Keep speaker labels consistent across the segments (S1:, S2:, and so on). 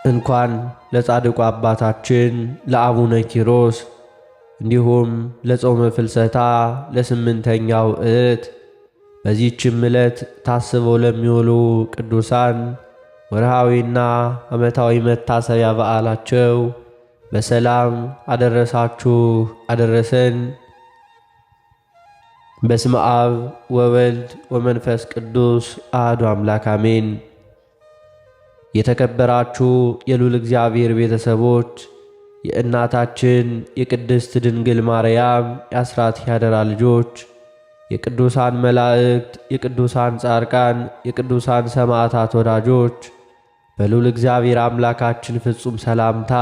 S1: እንኳን ለጻድቁ አባታችን ለአቡነ ኪሮስ እንዲሁም ለጾመ ፍልሰታ ለስምንተኛው ዕለት በዚህችም ዕለት ታስበው ለሚውሉ ቅዱሳን ወርሃዊና ዓመታዊ መታሰቢያ በዓላቸው በሰላም አደረሳችሁ አደረሰን። በስመ አብ ወወልድ ወመንፈስ ቅዱስ አሐዱ አምላክ አሜን። የተከበራችሁ የልዑል እግዚአብሔር ቤተሰቦች የእናታችን የቅድስት ድንግል ማርያም የአስራት ያደራ ልጆች የቅዱሳን መላእክት፣ የቅዱሳን ጻድቃን፣ የቅዱሳን ሰማዕታት ወዳጆች በልዑል እግዚአብሔር አምላካችን ፍጹም ሰላምታ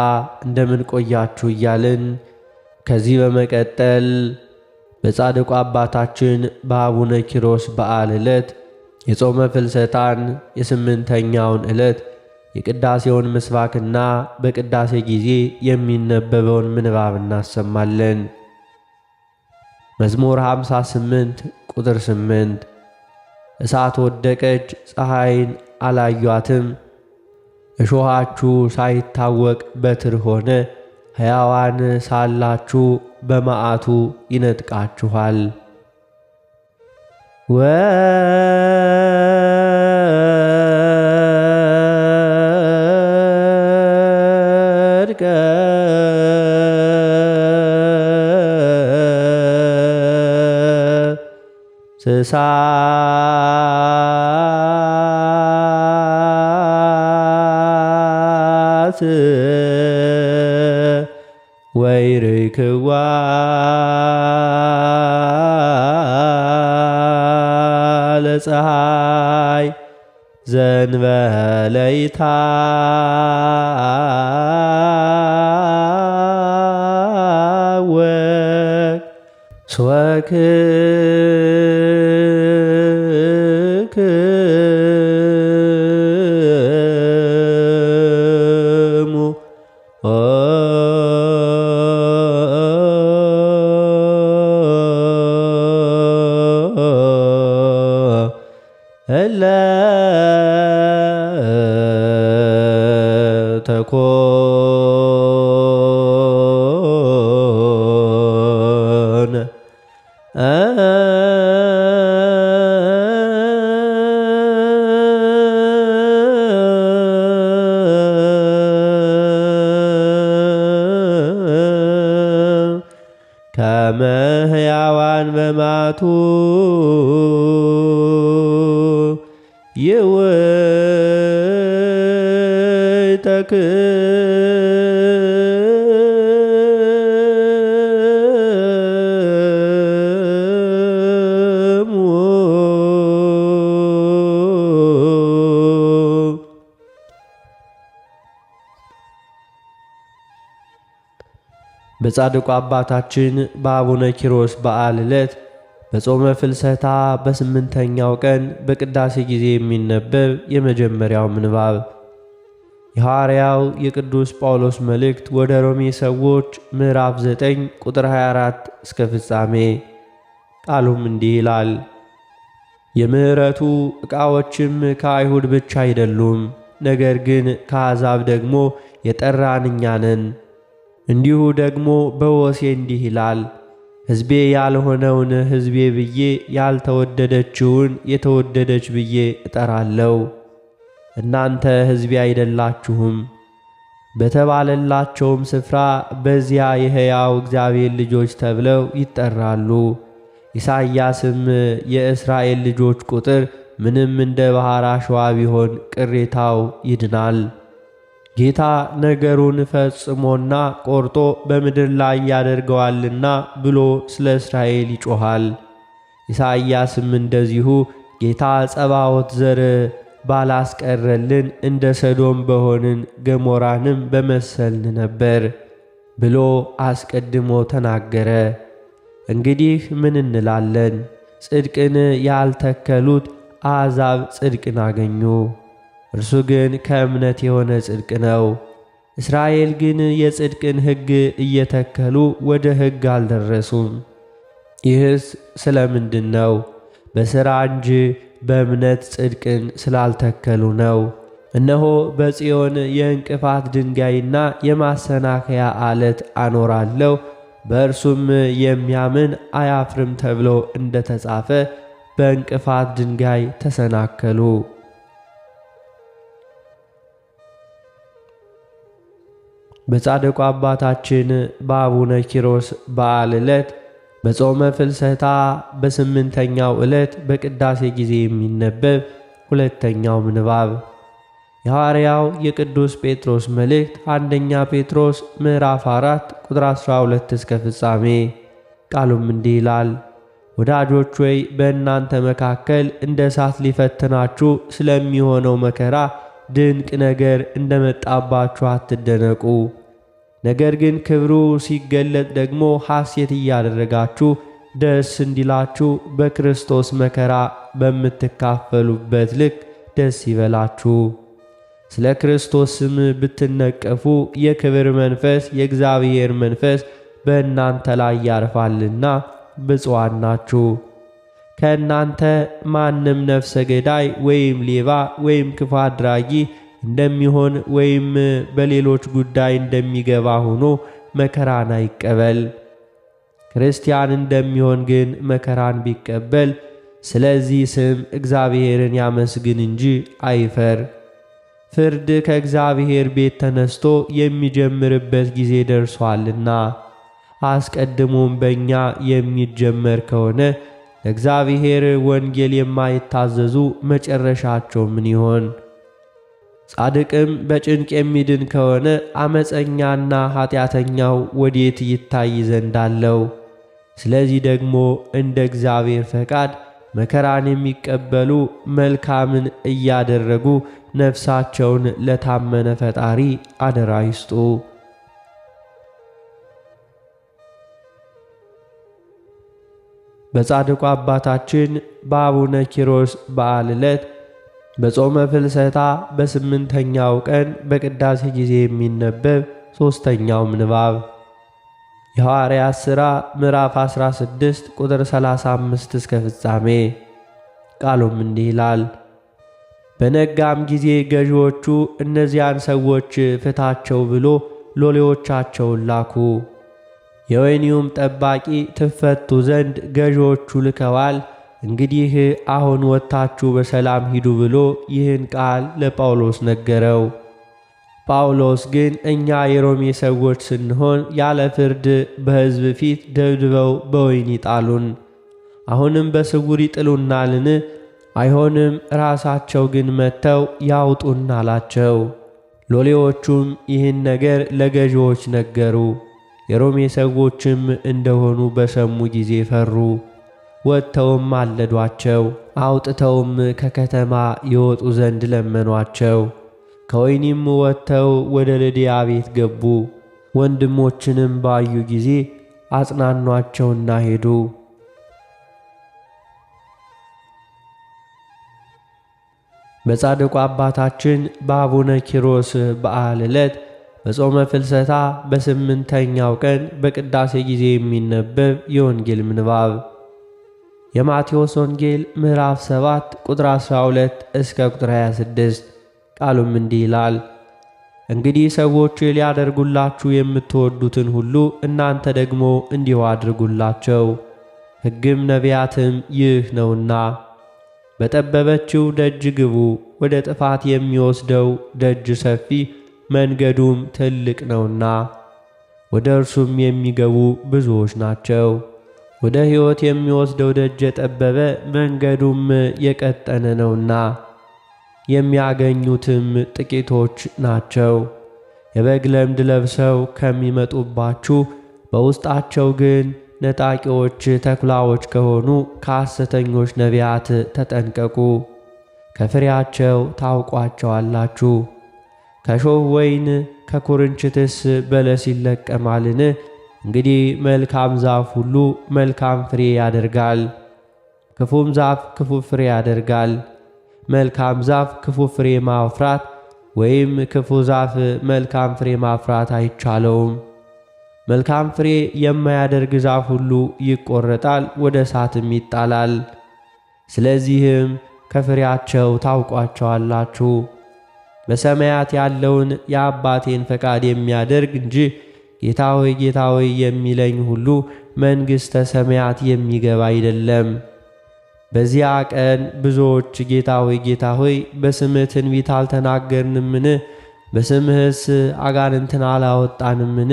S1: እንደምን ቆያችሁ እያልን ከዚህ በመቀጠል በጻድቁ አባታችን በአቡነ ኪሮስ በዓል ዕለት የጾመ ፍልሰታን የስምንተኛውን ዕለት የቅዳሴውን ምስባክና በቅዳሴ ጊዜ የሚነበበውን ምንባብ እናሰማለን። መዝሙር 58 ቁጥር 8 እሳት ወደቀች ፀሐይን አላዩአትም፣ እሾኻችሁ ሳይታወቅ በትር ሆነ፣ ሕያዋን ሳላችሁ በመዓቱ ይነጥቃችኋል። ስሳት ወይርክዋ ለፀሐይ ዘንበለይታ ወክ ስወክክሙ እለ ተኮነ ከመ ሕያዋን በማቱ ይውተክሙ በጻድቁ አባታችን በአቡነ ኪሮስ በዓል ዕለት በጾመ ፍልሰታ በስምንተኛው ቀን በቅዳሴ ጊዜ የሚነበብ የመጀመሪያው ምንባብ የሐዋርያው የቅዱስ ጳውሎስ መልእክት ወደ ሮሜ ሰዎች ምዕራፍ 9 ቁጥር 24 እስከ ፍጻሜ። ቃሉም እንዲህ ይላል። የምሕረቱ ዕቃዎችም ከአይሁድ ብቻ አይደሉም፣ ነገር ግን ከአሕዛብ ደግሞ የጠራን እኛ ነን። እንዲሁ ደግሞ በሆሴዕ እንዲህ ይላል፣ ሕዝቤ ያልሆነውን ሕዝቤ ብዬ ያልተወደደችውን የተወደደች ብዬ እጠራለሁ። እናንተ ሕዝቤ አይደላችሁም በተባለላቸውም ስፍራ በዚያ የሕያው እግዚአብሔር ልጆች ተብለው ይጠራሉ። ኢሳይያስም የእስራኤል ልጆች ቁጥር ምንም እንደ ባሕር አሸዋ ቢሆን ቅሬታው ይድናል፣ ጌታ ነገሩን ፈጽሞና ቆርጦ በምድር ላይ ያደርገዋልና ብሎ ስለ እስራኤል ይጮኻል። ኢሳይያስም እንደዚሁ ጌታ ጸባዖት ዘር ባላስቀረልን እንደ ሰዶም በሆንን ገሞራንም በመሰልን ነበር ብሎ አስቀድሞ ተናገረ። እንግዲህ ምን እንላለን? ጽድቅን ያልተከሉት አሕዛብ ጽድቅን አገኙ። እርሱ ግን ከእምነት የሆነ ጽድቅ ነው። እስራኤል ግን የጽድቅን ሕግ እየተከሉ ወደ ሕግ አልደረሱም። ይህስ ስለ ምንድን ነው? በሥራ እንጂ በእምነት ጽድቅን ስላልተከሉ ነው። እነሆ በጽዮን የእንቅፋት ድንጋይና የማሰናከያ ዓለት አኖራለሁ፣ በእርሱም የሚያምን አያፍርም ተብሎ እንደተጻፈ በእንቅፋት ድንጋይ ተሰናከሉ። በጻድቁ አባታችን በአቡነ ኪሮስ በዓል ዕለት በጾመ ፍልሰታ በስምንተኛው ዕለት በቅዳሴ ጊዜ የሚነበብ ሁለተኛው ምንባብ የሐዋርያው የቅዱስ ጴጥሮስ መልእክት አንደኛ ጴጥሮስ ምዕራፍ 4 ቁጥር 12 እስከ ፍጻሜ። ቃሉም እንዲህ ይላል። ወዳጆች ሆይ በእናንተ መካከል እንደ እሳት ሊፈትናችሁ ስለሚሆነው መከራ ድንቅ ነገር እንደመጣባችሁ አትደነቁ። ነገር ግን ክብሩ ሲገለጥ ደግሞ ሐሴት እያደረጋችሁ ደስ እንዲላችሁ በክርስቶስ መከራ በምትካፈሉበት ልክ ደስ ይበላችሁ። ስለ ክርስቶስ ስም ብትነቀፉ የክብር መንፈስ የእግዚአብሔር መንፈስ በእናንተ ላይ ያርፋልና ብፁዓን ናችሁ። ከእናንተ ማንም ነፍሰ ገዳይ ወይም ሌባ ወይም ክፉ አድራጊ እንደሚሆን ወይም በሌሎች ጉዳይ እንደሚገባ ሆኖ መከራን አይቀበል። ክርስቲያን እንደሚሆን ግን መከራን ቢቀበል ስለዚህ ስም እግዚአብሔርን ያመስግን እንጂ አይፈር። ፍርድ ከእግዚአብሔር ቤት ተነስቶ የሚጀምርበት ጊዜ ደርሷልና አስቀድሞም በእኛ የሚጀመር ከሆነ ለእግዚአብሔር ወንጌል የማይታዘዙ መጨረሻቸው ምን ይሆን? ጻድቅም በጭንቅ የሚድን ከሆነ አመፀኛና ኃጢአተኛው ወዴት ይታይ ዘንድ አለው? ስለዚህ ደግሞ እንደ እግዚአብሔር ፈቃድ መከራን የሚቀበሉ መልካምን እያደረጉ ነፍሳቸውን ለታመነ ፈጣሪ አደራ ይስጡ። በጻድቁ አባታችን በአቡነ ኪሮስ በዓል ዕለት በጾመ ፍልሰታ በስምንተኛው ቀን በቅዳሴ ጊዜ የሚነበብ ሦስተኛው ምንባብ የሐዋርያት ሥራ ምዕራፍ 16 ቁጥር 35 እስከ ፍጻሜ። ቃሉም እንዲህ ይላል። በነጋም ጊዜ ገዢዎቹ እነዚያን ሰዎች ፍታቸው ብሎ ሎሌዎቻቸውን ላኩ። የወህኒውም ጠባቂ ትፈቱ ዘንድ ገዢዎቹ ልከዋል። እንግዲህ አሁን ወጥታችሁ በሰላም ሂዱ ብሎ ይህን ቃል ለጳውሎስ ነገረው። ጳውሎስ ግን እኛ የሮሜ ሰዎች ስንሆን ያለ ፍርድ በሕዝብ ፊት ደብድበው በወህኒ ጣሉን። አሁንም በስውር ይጥሉናልን? አይሆንም፣ ራሳቸው ግን መጥተው ያውጡን አላቸው። ሎሌዎቹም ይህን ነገር ለገዢዎች ነገሩ። የሮሜ ሰዎችም እንደሆኑ በሰሙ ጊዜ ፈሩ። ወጥተውም አለዷቸው። አውጥተውም ከከተማ ይወጡ ዘንድ ለመኗቸው። ከወህኒም ወጥተው ወደ ልድያ ቤት ገቡ። ወንድሞችንም ባዩ ጊዜ አጽናኗቸውና ሄዱ። በጻድቁ አባታችን በአቡነ ኪሮስ በዓል ዕለት በጾመ ፍልሰታ በስምንተኛው ቀን በቅዳሴ ጊዜ የሚነበብ የወንጌል ምንባብ የማቴዎስ ወንጌል ምዕራፍ 7 ቁጥር 12 እስከ ቁጥር 26። ቃሉም እንዲህ ይላል። እንግዲህ ሰዎች ሊያደርጉላችሁ የምትወዱትን ሁሉ እናንተ ደግሞ እንዲሁ አድርጉላቸው፣ ሕግም ነቢያትም ይህ ነውና። በጠበበችው ደጅ ግቡ፣ ወደ ጥፋት የሚወስደው ደጅ ሰፊ መንገዱም ትልቅ ነውና ወደ እርሱም የሚገቡ ብዙዎች ናቸው። ወደ ሕይወት የሚወስደው ደጅ የጠበበ መንገዱም የቀጠነ ነውና የሚያገኙትም ጥቂቶች ናቸው። የበግ ለምድ ለብሰው ከሚመጡባችሁ በውስጣቸው ግን ነጣቂዎች ተኩላዎች ከሆኑ ከሐሰተኞች ነቢያት ተጠንቀቁ። ከፍሬያቸው ታውቋቸዋላችሁ። ከሾህ ወይን ከኩርንችትስ በለስ ይለቀማልን? እንግዲህ መልካም ዛፍ ሁሉ መልካም ፍሬ ያደርጋል፣ ክፉም ዛፍ ክፉ ፍሬ ያደርጋል። መልካም ዛፍ ክፉ ፍሬ ማፍራት ወይም ክፉ ዛፍ መልካም ፍሬ ማፍራት አይቻለውም። መልካም ፍሬ የማያደርግ ዛፍ ሁሉ ይቆረጣል፣ ወደ እሳትም ይጣላል። ስለዚህም ከፍሬያቸው ታውቋቸዋላችሁ። በሰማያት ያለውን የአባቴን ፈቃድ የሚያደርግ እንጂ ጌታ ሆይ ጌታ ሆይ የሚለኝ ሁሉ መንግሥተ ሰማያት የሚገባ አይደለም። በዚያ ቀን ብዙዎች ጌታ ሆይ ጌታ ሆይ በስምህ ትንቢት አልተናገርንምን? በስምህስ አጋንንትን አላወጣንምን?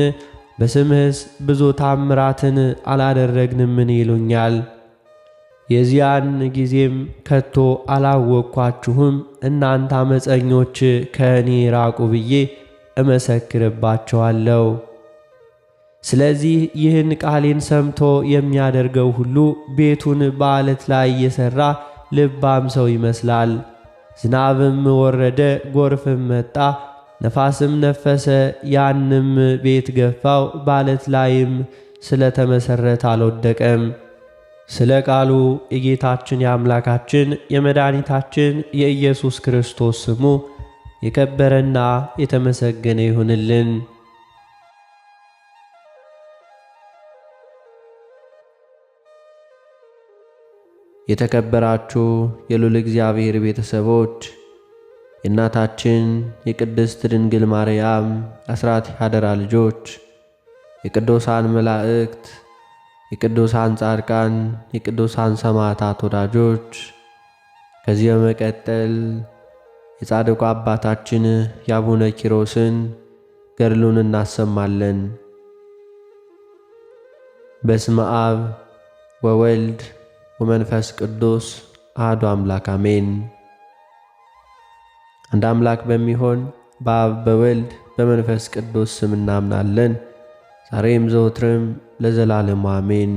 S1: በስምህስ ብዙ ታምራትን አላደረግንምን? ይሉኛል። የዚያን ጊዜም ከቶ አላወቅኳችሁም እናንተ አመፀኞች ከእኔ ራቁ ብዬ እመሰክርባቸዋለሁ። ስለዚህ ይህን ቃሌን ሰምቶ የሚያደርገው ሁሉ ቤቱን በዓለት ላይ የሠራ ልባም ሰው ይመስላል። ዝናብም ወረደ፣ ጎርፍም መጣ፣ ነፋስም ነፈሰ፣ ያንም ቤት ገፋው፣ በዓለት ላይም ስለተመሠረተ አልወደቀም። ስለ ቃሉ የጌታችን የአምላካችን የመድኃኒታችን የኢየሱስ ክርስቶስ ስሙ የከበረና የተመሰገነ ይሁንልን። የተከበራችሁ የልዑል እግዚአብሔር ቤተሰቦች የእናታችን የቅድስት ድንግል ማርያም አስራት ያደራ ልጆች፣ የቅዱሳን መላእክት፣ የቅዱሳን ጻድቃን፣ የቅዱሳን ሰማዕታት ወዳጆች፣ ከዚህ በመቀጠል የጻድቁ አባታችን የአቡነ ኪሮስን ገድሉን እናሰማለን። በስመ አብ ወወልድ ወመንፈስ ቅዱስ አሐዱ አምላክ አሜን። አንድ አምላክ በሚሆን በአብ በወልድ በመንፈስ ቅዱስ ስም እናምናለን። ዛሬም ዘወትርም ለዘላለሙ አሜን።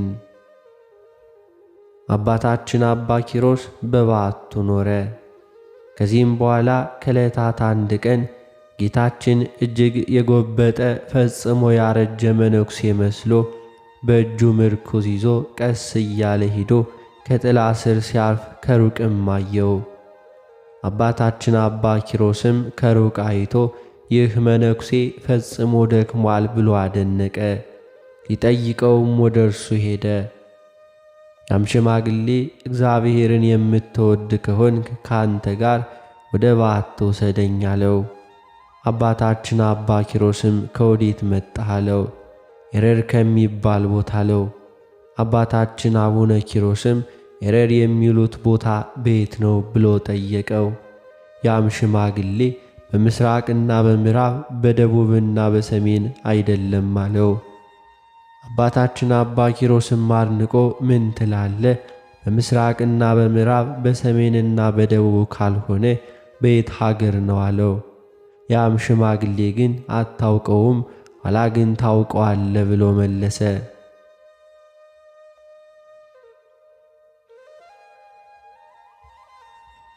S1: አባታችን አባ ኪሮስ በበዓቱ ኖረ። ከዚህም በኋላ ከዕለታት አንድ ቀን ጌታችን እጅግ የጎበጠ ፈጽሞ ያረጀ መነኩሴ መስሎ በእጁ ምርኩዝ ይዞ ቀስ እያለ ሂዶ ከጥላ ስር ሲያልፍ ከሩቅም አየው። አባታችን አባ ኪሮስም ከሩቅ አይቶ ይህ መነኩሴ ፈጽሞ ደክሟል ብሎ አደነቀ። ሊጠይቀውም ወደ እርሱ ሄደ። ያም ሽማግሌ እግዚአብሔርን የምትወድ ከሆንክ ካንተ ጋር ወደ በዓቱ ውሰደኝ አለው። አባታችን አባ ኪሮስም ከወዴት መጣህ አለው። ኤረር ከሚባል ቦታ አለው። አባታችን አቡነ ኪሮስም ኤረር የሚሉት ቦታ ቤት ነው ብሎ ጠየቀው። ያም ሽማግሌ በምስራቅና በምዕራብ በደቡብና በሰሜን አይደለም አለው። አባታችን አባ ኪሮስም አድንቆ ምን ትላለህ? በምስራቅና በምዕራብ በሰሜንና በደቡብ ካልሆነ በየት ሀገር ነው አለው። ያም ሽማግሌ ግን አታውቀውም፣ ኋላ ግን ታውቀዋለህ ብሎ መለሰ።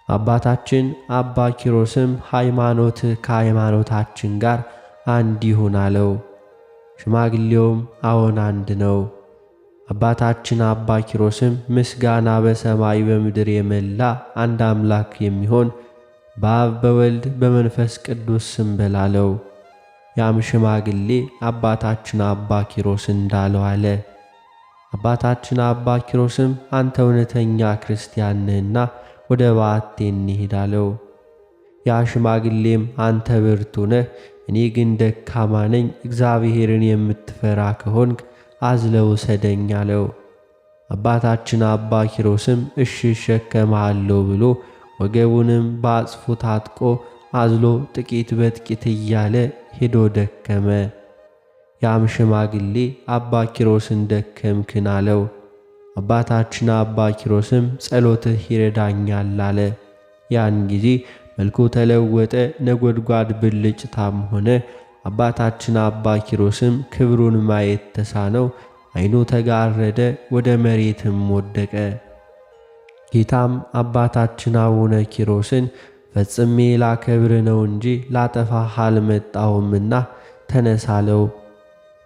S1: አባታችን አባ ኪሮስም ሃይማኖት ከሃይማኖታችን ጋር አንድ ይሁን አለው። ሽማግሌውም አዎን አንድ ነው። አባታችን አባ ኪሮስም ምስጋና በሰማይ በምድር የመላ አንድ አምላክ የሚሆን በአብ በወልድ በመንፈስ ቅዱስ ስም በል አለው። ያም ሽማግሌ አባታችን አባ ኪሮስ እንዳለው አለ። አባታችን አባ ኪሮስም አንተ እውነተኛ ክርስቲያን ነህና ወደ በዓቴ እንሂድ አለው። ያ ሽማግሌም አንተ ብርቱ ነህ፣ እኔ ግን ደካማ ነኝ፣ እግዚአብሔርን የምትፈራ ከሆንክ አዝለው ውሰደኝ አለው። አባታችን አባ ኪሮስም እሺ እሸከምሃለሁ ብሎ ወገቡንም በአጽፉ ታጥቆ አዝሎ ጥቂት በጥቂት እያለ ሄዶ ደከመ። ያም ሽማግሌ አባ ኪሮስን ደከምክን አለው። አባታችን አባ ኪሮስም ጸሎትህ ይረዳኛል አለ። ያን ጊዜ መልኩ ተለወጠ፣ ነጎድጓድ ብልጭታም ሆነ። አባታችን አባ ኪሮስም ክብሩን ማየት ተሳነው፣ ዓይኑ ተጋረደ፣ ወደ መሬትም ወደቀ። ጌታም አባታችን አቡነ ኪሮስን ፈጽሜ ላከብር ነው እንጂ ላጠፋህ አልመጣሁምና ተነስ አለው።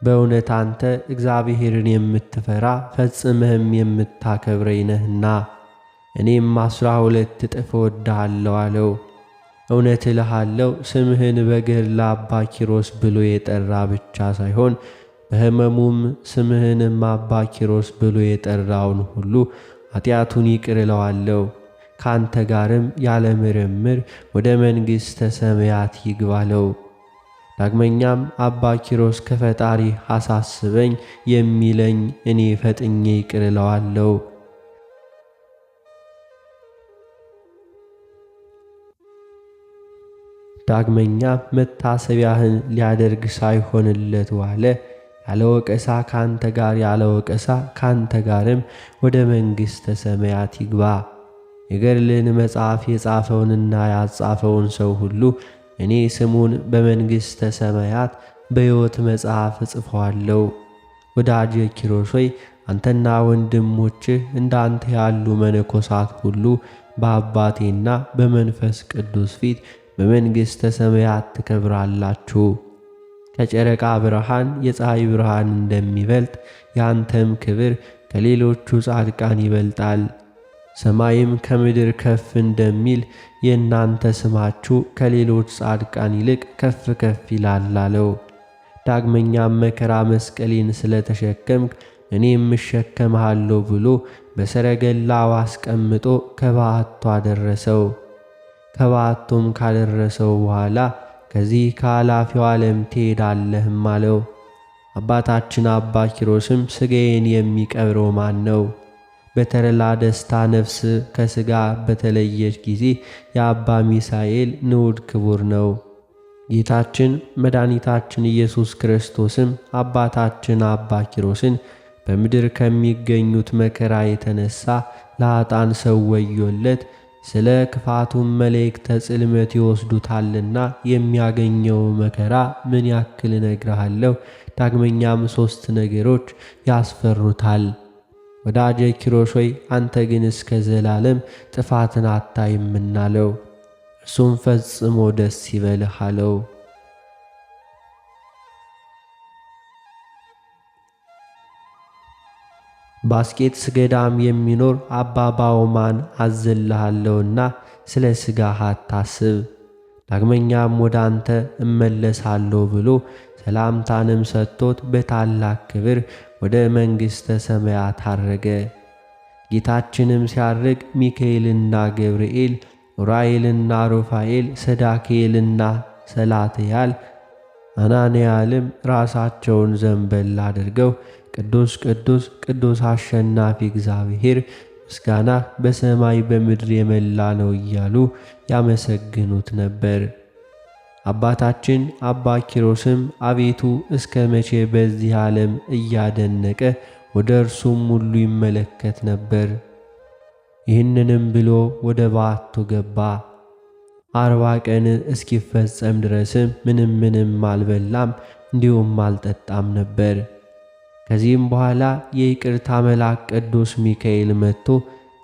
S1: በእውነት አንተ እግዚአብሔርን የምትፈራ ፈጽመህም የምታከብረኝ ነህና እኔም 12 እጥፍ እወድሃለሁ አለው። እውነት እልሃለሁ ስምህን በገድለ አባ ኪሮስ ብሎ የጠራ ብቻ ሳይሆን በሕመሙም ስምህንም አባ ኪሮስ ብሎ የጠራውን ሁሉ ኃጢአቱን ይቅር እለዋለሁ። ካንተ ጋርም ያለ ምርምር ወደ መንግሥተ ሰማያት ይግባለው። ዳግመኛም አባ ኪሮስ ከፈጣሪ አሳስበኝ የሚለኝ እኔ ፈጥኜ ይቅር እለዋለሁ። ዳግመኛ መታሰቢያህን ሊያደርግ ሳይሆንለት ዋለ። ያለ ወቀሳ ካንተ ጋር ያለ ወቀሳ ካንተ ጋርም ወደ መንግሥተ ሰማያት ይግባ። የገድልን መጽሐፍ የጻፈውንና ያጻፈውን ሰው ሁሉ እኔ ስሙን በመንግሥተ ሰማያት በሕይወት መጽሐፍ እጽፈዋለሁ። ወዳጄ ኪሮስ ሆይ አንተና ወንድሞችህ እንዳንተ ያሉ መነኮሳት ሁሉ በአባቴና በመንፈስ ቅዱስ ፊት በመንግሥተ ሰማያት ትከብራላችሁ። ከጨረቃ ብርሃን የፀሐይ ብርሃን እንደሚበልጥ ያንተም ክብር ከሌሎቹ ጻድቃን ይበልጣል። ሰማይም ከምድር ከፍ እንደሚል የእናንተ ስማችሁ ከሌሎች ጻድቃን ይልቅ ከፍ ከፍ ይላል አለው። ዳግመኛም መከራ መስቀሌን ስለተሸከምክ እኔም እሸከምሃለሁ ብሎ በሰረገላው አስቀምጦ ከበዓቱ አደረሰው። ከበዓቱም ካደረሰው በኋላ ከዚህ ከኃላፊው ዓለም ትሄዳለህም አለው። አባታችን አባ ኪሮስም ሥጋዬን የሚቀብረው ማን ነው? በተድላ ደስታ ነፍስ ከሥጋ በተለየች ጊዜ የአባ ሚሳኤል ንዑድ ክቡር ነው። ጌታችን መድኃኒታችን ኢየሱስ ክርስቶስም አባታችን አባ ኪሮስን በምድር ከሚገኙት መከራ የተነሣ ለኃጥአን ሰው ወዮለት፣ ስለ ክፋቱም መላእክተ ጽልመት ይወስዱታልና የሚያገኘው መከራ ምን ያክል እነግርሃለሁ። ዳግመኛም 3 ነገሮች ያስፈሩታል። ወዳጄ ኪሮስ ሆይ አንተ ግን እስከ ዘላለም ጥፋትን አታይምና አለው። እርሱም ፈጽሞ ደስ ይበልህ አለው። በአስቄጥስ ገዳም የሚኖር አባ ባውማን አዝልሃለሁና ስለ ሥጋህ አታስብ። ዳግመኛም ወደ አንተ እመለሳለሁ ብሎ ሰላምታንም ሰጥቶት በታላቅ ክብር ወደ መንግሥተ ሰማያት አረገ። ጌታችንም ሲያርግ ሚካኤልና ገብርኤል፣ ዑራኤልና ሩፋኤል፣ ሰዳክኤልና ሰላትያል፣ አናንያልም ራሳቸውን ዘንበል አድርገው ቅዱስ ቅዱስ ቅዱስ አሸናፊ እግዚአብሔር ምስጋና በሰማይ በምድር የመላ ነው እያሉ ያመሰግኑት ነበር። አባታችን አባ ኪሮስም አቤቱ እስከ መቼ በዚህ ዓለም እያደነቀ ወደ እርሱም ሁሉ ይመለከት ነበር። ይህንንም ብሎ ወደ በዓቱ ገባ። 40 ቀን እስኪፈጸም ድረስም ምንም አልበላም እንዲሁም አልጠጣም ነበር። ከዚህም በኋላ የይቅርታ መልአክ ቅዱስ ሚካኤል መጥቶ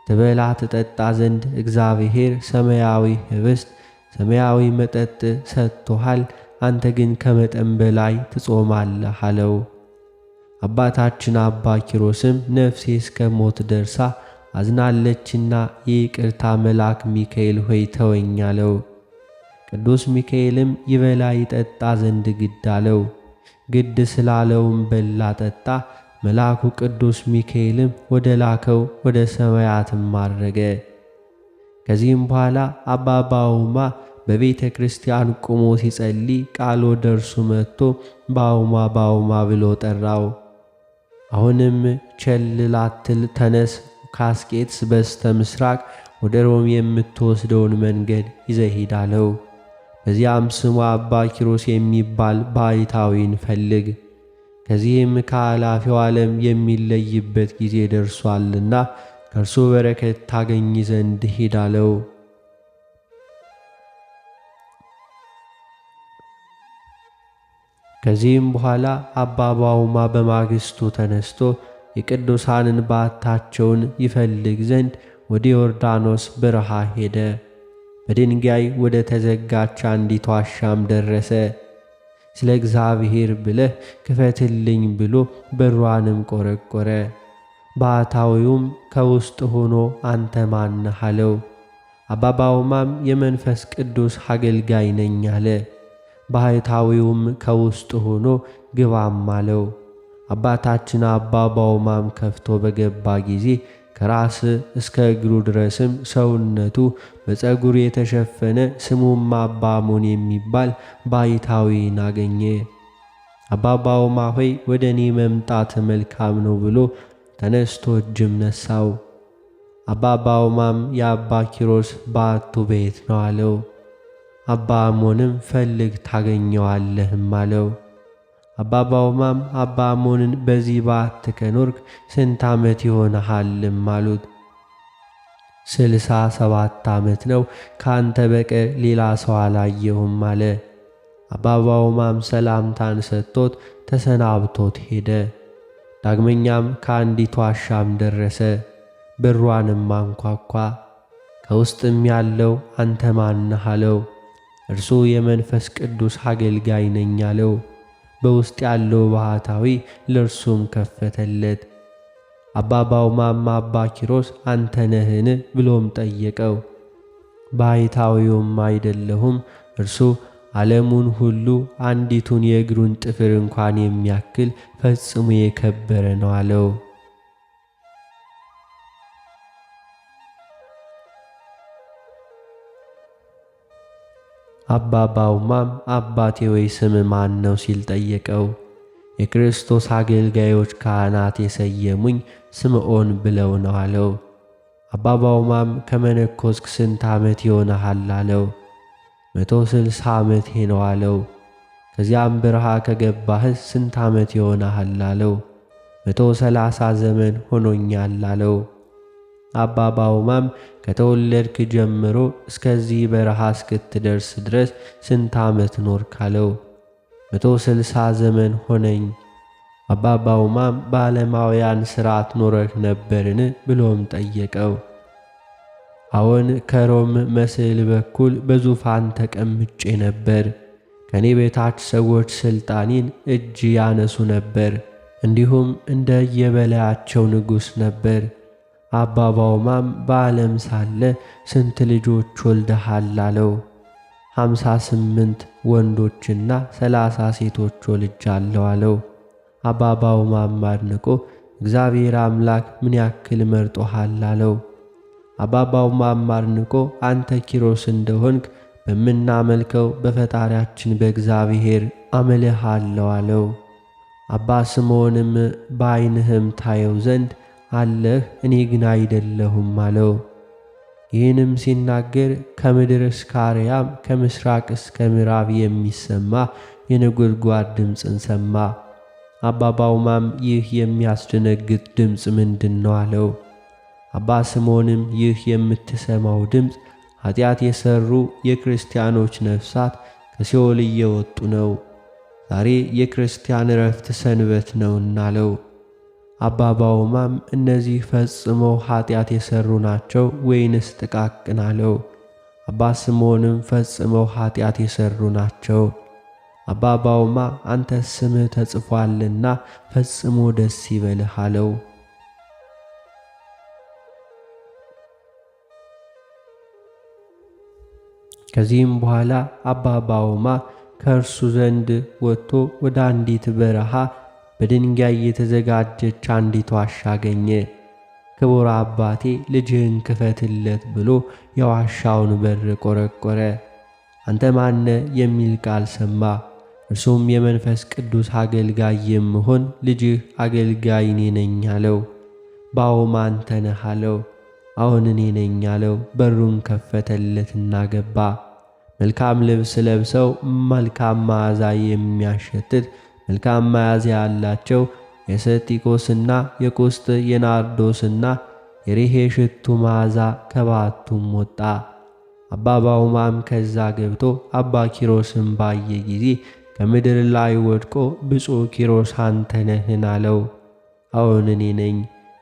S1: ትበላ ትጠጣ ዘንድ እግዚአብሔር ሰማያዊ ኅብስት ሰማያዊ መጠጥ ሰጥቶሃል፣ አንተ ግን ከመጠን በላይ ትጾማለህ አለው። አባታችን አባ ኪሮስም ነፍሴ እስከ ሞት ደርሳ አዝናለችና የይቅርታ መልአክ ሚካኤል ሆይ ተወኝ አለው። ቅዱስ ሚካኤልም ይበላ ይጠጣ ዘንድ ግድ አለው። ግድ ስላለውም በላ ጠጣ። መልአኩ ቅዱስ ሚካኤልም ወደ ላከው ወደ ሰማያትም አረገ። ከዚህም በኋላ አባ ባውማ በቤተ ክርስቲያን ቆሞ ሲጸልይ ቃል ወደ እርሱ መጥቶ ባውማ ባውማ ብሎ ጠራው። አሁንም ቸል ላትል ተነስ፣ ከአስቄጥስ በስተ ምስራቅ ወደ ሮም የምትወስደውን መንገድ ይዘህ ሂድ አለው። በዚያም ስሙ አባ ኪሮስ የሚባል ባሕታዊን ፈልግ፣ ከዚህም ከኃላፊው ዓለም የሚለይበት ጊዜ ደርሷልና ከእርሱ በረከት ታገኝ ዘንድ ሂድ አለው። ከዚህም በኋላ አባ ባውማ በማግስቱ ተነስቶ የቅዱሳንን በዓታቸውን ይፈልግ ዘንድ ወደ ዮርዳኖስ በረሃ ሄደ። በድንጋይ ወደ ተዘጋች አንዲት ዋሻም ደረሰ። ስለ እግዚአብሔር ብለህ ክፈትልኝ ብሎ በሯንም ቆረቆረ። ባሕታዊውም ከውስጥ ሆኖ አንተ ማን ነህ አለው። አባ ባውማም የመንፈስ ቅዱስ አገልጋይ ነኝ አለ። ባሕታዊውም ከውስጥ ሆኖ ግባም አለው። አባታችን አባ ባውማም ከፍቶ በገባ ጊዜ ከራስ እስከ እግሩ ድረስም ሰውነቱ በፀጉር የተሸፈነ ስሙም አባ አሞን የሚባል ባይታዊን አገኘ። አባ ባውማ ሆይ ወደ እኔ መምጣት መልካም ነው ብሎ ተነስቶ እጅም ነሳው። አባ ባውማም የአባ ኪሮስ በዓቱ ቤት ነው አለው። አባ አሞንም ፈልግ ታገኘዋለህም አለው። አባ ባውማም አባ አሞንን በዚህ በዓት ከኖርክ ስንት ዓመት ይሆንሃልም አሉት። 67 ዓመት ነው፣ ካንተ በቀር ሌላ ሰው አላየሁም አለ። አባ ባውማም ሰላምታን ሰጥቶት ተሰናብቶት ሄደ። ዳግመኛም ከአንዲት ዋሻም ደረሰ። በሯንም አንኳኳ። ከውስጥም ያለው አንተ ማን ነህ አለው። እርሱ የመንፈስ ቅዱስ አገልጋይ ነኝ አለው። በውስጥ ያለው ባህታዊ ለእርሱም ከፈተለት። አባ ባውማም አባ ኪሮስ አንተ ነህን ብሎም ጠየቀው። ባህታዊውም አይደለሁም፣ እርሱ ዓለሙን ሁሉ አንዲቱን የእግሩን ጥፍር እንኳን የሚያክል ፈጽሞ የከበረ ነው አለው። አባ ባውማም አባቴ ወይ ስም ማን ነው ሲል ጠየቀው። የክርስቶስ አገልጋዮች ካህናት የሰየሙኝ ስምዖን ብለው ነው አለው። አባ ባውማም ከመነኮስክ ስንት ዓመት ይሆንሃል አለው። 160 ዓመቴ ነው አለው። ከዚያም በረሃ ከገባህስ ስንት ዓመት ይሆንሃል አለው። 130 ዘመን ሆኖኛል አለው። አባ ባውማም ከተወለድክ ጀምሮ እስከዚህ በረሃ እስክትደርስ ድረስ ስንት ዓመት ኖርክ አለው። 160 ዘመን ሆነኝ። አባ ባውማም በዓለማውያን ሥርዓት ኖረህ ነበርን ብሎም ጠየቀው። አዎን፣ ከሮም መስዕል በኩል በዙፋን ተቀምጬ ነበር። ከኔ በታች ሰዎች ሥልጣኔን እጅ ያነሱ ነበር፣ እንዲሁም እንደ የበላያቸው ንጉሥ ነበር። አባ ባውማም በዓለም ሳለ ስንት ልጆች ወልደሃል አለው። 58 ወንዶችና 30 ሴቶች ወልጃለሁ አለው። አባ ባውማም አድንቆ እግዚአብሔር አምላክ ምን ያክል መርጦሃል አለው። አባ ባውማም አድንቆ አንተ ኪሮስ እንደሆንክ በምናመልከው በፈጣሪያችን በእግዚአብሔር አምልሃለሁ አለው። አባ ስምዖንም በዓይንህም ታየው ዘንድ አለህ፣ እኔ ግን አይደለሁም አለው። ይህንም ሲናገር ከምድር እስከ አርያም ከምሥራቅ እስከ ምዕራብ የሚሰማ የነጎድጓድ ድምፅን ሰማ። አባ ባውማም ይህ የሚያስደነግጥ ድምፅ ምንድን ነው አለው። አባ ስምዖንም ይህ የምትሰማው ድምፅ ኃጢአት የሠሩ የክርስቲያኖች ነፍሳት ከሲኦል እየወጡ ነው፣ ዛሬ የክርስቲያን ዕረፍት ሰንበት ነውና አለው። አባ ባውማም እነዚህ ፈጽመው ኃጢአት የሠሩ ናቸው ወይንስ ጥቃቅን አለው። አባ ስምዖንም ፈጽመው ኃጢአት የሠሩ ናቸው። አባ ባውማ አንተ ስምህ ተጽፏልና ፈጽሞ ደስ ይበልህ አለው። ከዚህም በኋላ አባ ባውማ ከእርሱ ዘንድ ወጥቶ ወደ አንዲት በረሃ በድንጋይ የተዘጋጀች አንዲት ዋሻ አገኘ። ክቡር አባቴ ልጅህን ክፈትለት ብሎ የዋሻውን በር ቆረቆረ። አንተ ማነ የሚል ቃል ሰማ። እርሱም የመንፈስ ቅዱስ አገልጋይ የምሆን ልጅህ አገልጋይ እኔ ነኝ አለው። ባውማ አንተ ነህ አለው። አዎን እኔ ነኝ አለው። በሩን ከፈተለትና ገባ። መልካም ልብስ ለብሰው መልካም መዓዛ የሚያሸትት መልካም መዓዛ ያላቸው የሰጢቆስና የቁስጥ የናርዶስና የሪሄ ሽቱ መዓዛ ከባቱም ወጣ። አባ ባውማም ከዛ ገብቶ አባ ኪሮስን ባየ ጊዜ ከምድር ላይ ወድቆ ብፁዕ ኪሮስ አንተ ነህን አለው። አዎን እኔ ነኝ፣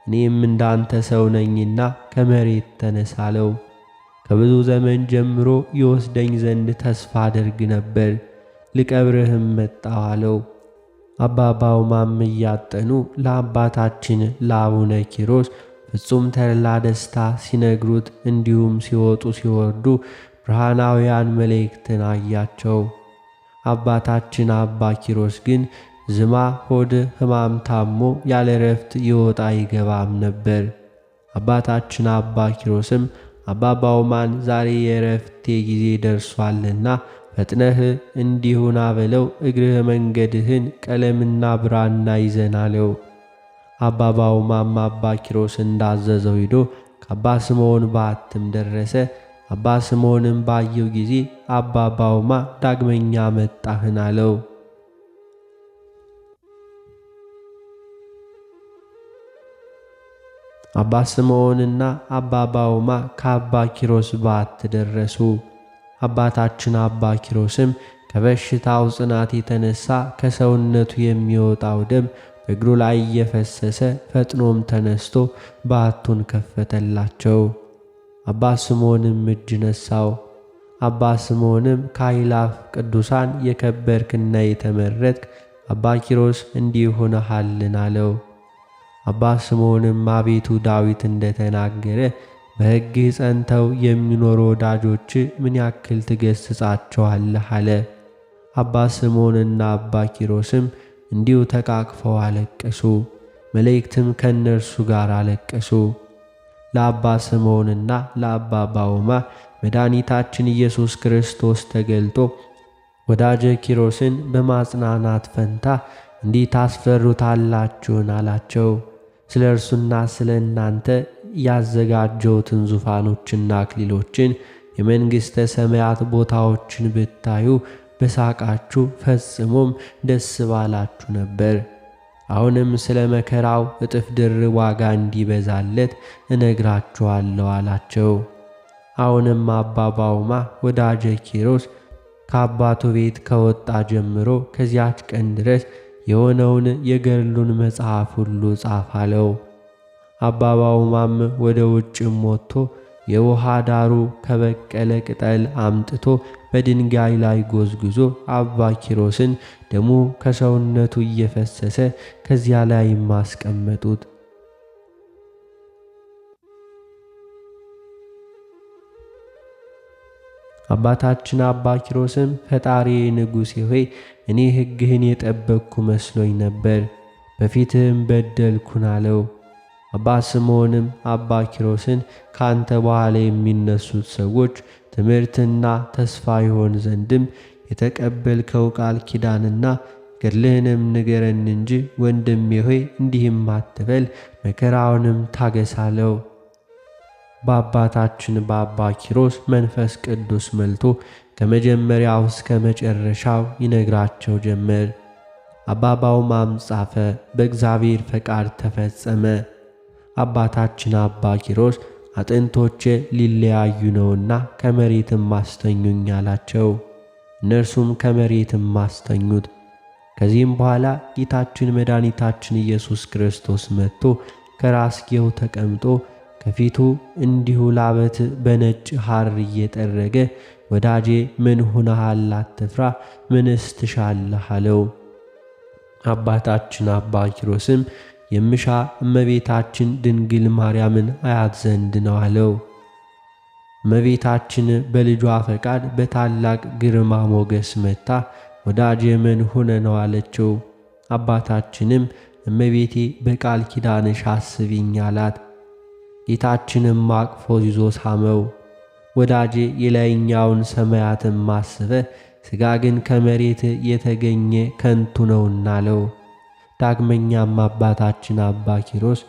S1: እኔም እንዳንተ ሰው ነኝና ከመሬት ተነስ አለው። ከብዙ ዘመን ጀምሮ ይወስደኝ ዘንድ ተስፋ አደርግ ነበር፣ ልቀብርህም መጣሁ አለው። አባ ባውማም እያጠኑ ለአባታችን ለአቡነ ኪሮስ ፍጹም ተድላ ደስታ ሲነግሩት እንዲሁም ሲወጡ ሲወርዱ ብርሃናውያን መላእክትን አያቸው። አባታችን አባ ኪሮስ ግን ዝማ ሆድ ሕማም ታሞ ያለ ረፍት ይወጣ ይገባም ነበር። አባታችን አባ ኪሮስም አባ ባውማን ዛሬ የእረፍቴ ጊዜ ደርሷልና ፈጥነህ እንዲሁን አበለው፣ እግርህ መንገድህን ቀለምና ብራና ይዘን አለው። አባ ባውማም አባ ኪሮስ እንዳዘዘው ሂዶ ከአባ ስምዖን በዓትም ደረሰ። አባ ስምዖንም ባየው ጊዜ አባ ባውማ ዳግመኛ መጣህን አለው። አባ ስምዖንና አባ ባውማ ከአባ ኪሮስ በዓት ደረሱ። አባታችን አባ ኪሮስም ከበሽታው ጽናት የተነሳ ከሰውነቱ የሚወጣው ደም በእግሩ ላይ እየፈሰሰ ፈጥኖም ተነስቶ በዓቱን ከፈተላቸው። አባ ስምዖንም እጅ ነሳው። አባ ስምዖንም ከአእላፍ ቅዱሳን የከበርክና የተመረጥክ አባ ኪሮስ እንዲህ ሆነሃልን አለው። አባ ስምዖንም አቤቱ ዳዊት እንደተናገረ በሕግህ ጸንተው የሚኖሩ ወዳጆች ምን ያክል ትገሥጻቸዋለህ አለ። አባ ስምዖንና አባ ኪሮስም እንዲሁ ተቃቅፈው አለቀሱ። መላእክትም ከእነርሱ ጋር አለቀሱ። ለአባ ስምዖንና ለአባ ባውማ መድኃኒታችን ኢየሱስ ክርስቶስ ተገልጦ ወዳጄ ኪሮስን በማጽናናት ፈንታ እንዲህ ታስፈሩታላችሁን አላቸው። ስለ እርሱና ስለ እናንተ ያዘጋጀሁትን ዙፋኖችና አክሊሎችን የመንግሥተ ሰማያት ቦታዎችን ብታዩ በሳቃችሁ ፈጽሞም ደስ ባላችሁ ነበር። አሁንም ስለ መከራው እጥፍ ድርብ ዋጋ እንዲበዛለት እነግራችኋለሁ አላቸው። አሁንም አባ ባውማ ወዳጄ ኪሮስ ከአባቱ ቤት ከወጣ ጀምሮ ከዚያች ቀን ድረስ የሆነውን የገድሉን መጽሐፍ ሁሉ ጻፍ አለው። አባ ባውማም ወደ ውጭም ወጥቶ የውሃ ዳሩ ከበቀለ ቅጠል አምጥቶ በድንጋይ ላይ ጎዝጉዞ አባ ኪሮስን ደሙ ከሰውነቱ እየፈሰሰ ከዚያ ላይ ማስቀመጡት። አባታችን አባ ኪሮስም ፈጣሪ ንጉሴ ሆይ እኔ ሕግህን የጠበቅኩ መስሎኝ ነበር፣ በፊትህም በደልኩን አለው። አባ ስምዖንም አባ ኪሮስን ካንተ በኋላ የሚነሱት ሰዎች ትምህርትና ተስፋ ይሆን ዘንድም የተቀበልከው ቃል ኪዳንና ገድልህንም ንገረን እንጂ ወንድሜ ሆይ እንዲህም አትበል፣ መከራውንም ታገሳለው። በአባታችን በአባ ኪሮስ መንፈስ ቅዱስ መልቶ ከመጀመሪያው እስከ መጨረሻው ይነግራቸው ጀመር። አባ ባውማም ጻፈ፣ በእግዚአብሔር ፈቃድ ተፈጸመ። አባታችን አባ ኪሮስ አጥንቶቼ ሊለያዩ ነውና ከመሬትም አስተኙኝ አላቸው። እነርሱም ከመሬትም አስተኙት። ከዚህም በኋላ ጌታችን መድኃኒታችን ኢየሱስ ክርስቶስ መጥቶ ከራስጌው ተቀምጦ ከፊቱ እንዲሁ ላበት በነጭ ሐር እየጠረገ ወዳጄ ምን ሆነሃል? አትፍራ፣ ምንስ ትሻለህ አለው። አባታችን አባ ኪሮስም የምሻ እመቤታችን ድንግል ማርያምን አያት ዘንድ ነው አለው። እመቤታችን በልጇ ፈቃድ በታላቅ ግርማ ሞገስ መጥታ ወዳጄ ምን ሆነ ነው አለችው። አባታችንም እመቤቴ በቃል ኪዳንሽ አስቢኝ አላት። ጌታችንም አቅፎ ይዞ ሳመው። ወዳጄ የላይኛውን ሰማያትን ማስበ ሥጋ ግን ከመሬት የተገኘ ከንቱ ነውና አለው። ዳግመኛም አባታችን አባ ኪሮስ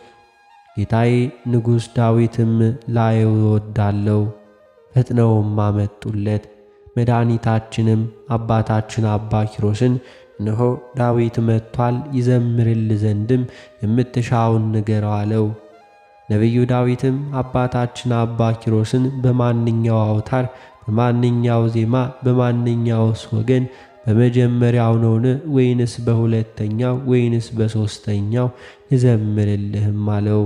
S1: ጌታዬ ንጉሥ ዳዊትም ላየው እወዳለሁ፣ ፈጥነውም አመጡለት። መድኃኒታችንም አባታችን አባ ኪሮስን እነሆ ዳዊት መጥቷል፣ ይዘምርል ዘንድም የምትሻውን ንገረው አለው። ነቢዩ ዳዊትም አባታችን አባ ኪሮስን በማንኛው አውታር፣ በማንኛው ዜማ፣ በማንኛውስ ወገን በመጀመሪያው ነውን ወይንስ በሁለተኛው ወይንስ በሦስተኛው ልዘምርልህም አለው።